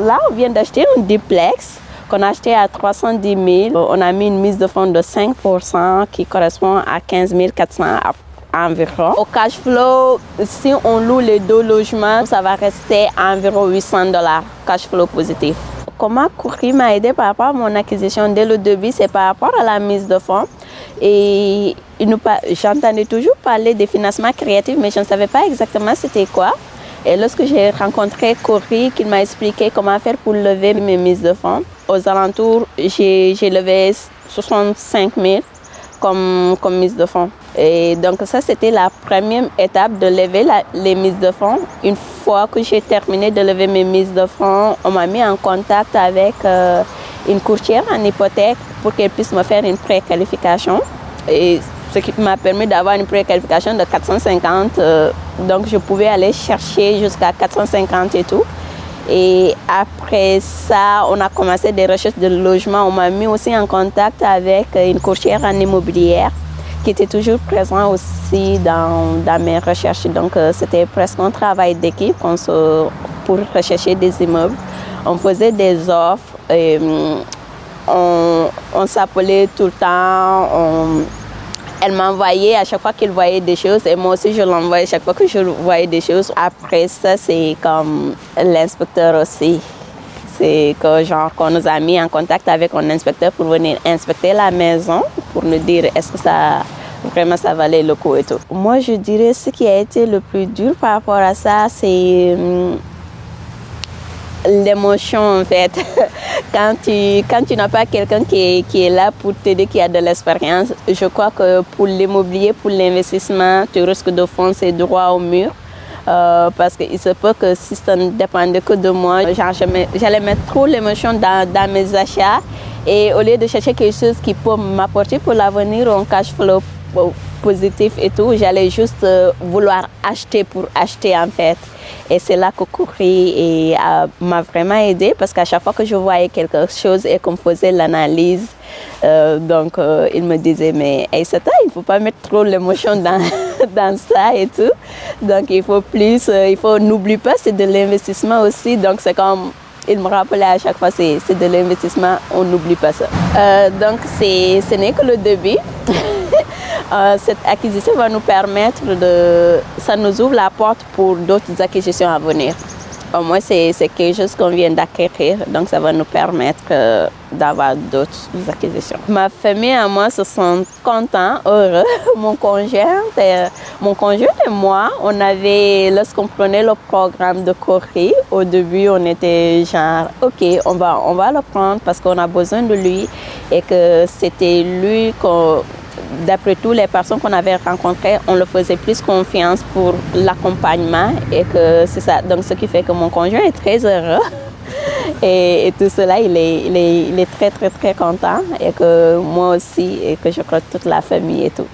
là, on vient d'acheter un duplex qu'on a acheté à 310 000. On a mis une mise de fonds de 5% qui correspond à 15 400 environ. Au cash flow, si on loue les 2 logements, ça va rester à environ $800 cash flow positif. Comment Kouri m'a aidé par rapport à mon acquisition dès le début, c'est par rapport à la mise de fonds. Et j'entendais toujours parler des financements créatifs, mais je ne savais pas exactement c'était quoi. Et lorsque j'ai rencontré Kouri, qui m'a expliqué comment faire pour lever mes mises de fonds, aux alentours, j'ai levé 65 000 comme mise de fonds. Et donc ça, c'était la première étape de lever les mises de fonds. Une fois que j'ai terminé de lever mes mises de fonds, on m'a mis en contact avec une courtière en hypothèque pour qu'elle puisse me faire une préqualification. Et ce qui m'a permis d'avoir une préqualification de 450. Donc je pouvais aller chercher jusqu'à 450 et tout. Et après ça, on a commencé des recherches de logement. On m'a mis aussi en contact avec une courtière en immobilière qui était toujours présente aussi dans mes recherches. Donc c'était presque un travail d'équipe pour rechercher des immeubles. On faisait des offres, et, on s'appelait tout le temps. Elle m'envoyait à chaque fois qu'elle voyait des choses et moi aussi je l'envoyais chaque fois que je voyais des choses. Après ça, c'est comme l'inspecteur aussi. C'est que genre qu'on nous a mis en contact avec un inspecteur pour venir inspecter la maison, pour nous dire est-ce que vraiment ça valait le coup et tout. Moi, je dirais ce qui a été le plus dur par rapport à ça, c'est l'émotion en fait. Quand tu n'as pas quelqu'un qui est là pour t'aider, qui a de l'expérience, je crois que pour l'immobilier, pour l'investissement, tu risques de foncer droit au mur. Parce qu'il se peut que si ça ne dépendait que de moi, j'allais mettre trop l'émotion dans mes achats et au lieu de chercher quelque chose qui peut m'apporter pour l'avenir un cash flow positif et tout, j'allais juste vouloir acheter pour acheter en fait. Et c'est là que Kouri m'a vraiment aidé parce qu'à chaque fois que je voyais quelque chose et qu'on faisait l'analyse, il me disait mais Aïssata, il ne faut pas mettre trop l'émotion dans ça et tout. Donc il faut n'oublie pas, c'est de l'investissement aussi. Donc c'est comme, il me rappelait à chaque fois, c'est de l'investissement, on n'oublie pas ça. Donc ce n'est que le début. Cette acquisition va nous permettre ça nous ouvre la porte pour d'autres acquisitions à venir. Au moins, c'est quelque chose qu'on vient d'acquérir, donc ça va nous permettre d'avoir d'autres acquisitions. Ma famille et moi se sont contents, heureux. Mon conjoint et moi, lorsqu'on prenait le programme de Kouri, au début, on était genre, ok, on va le prendre parce qu'on a besoin de lui et que c'était lui d'après toutes les personnes qu'on avait rencontrées, on le faisait plus confiance pour l'accompagnement et que c'est ça. Donc, ce qui fait que mon conjoint est très heureux et tout cela, il est très, très, très content et que moi aussi et que je crois toute la famille et tout.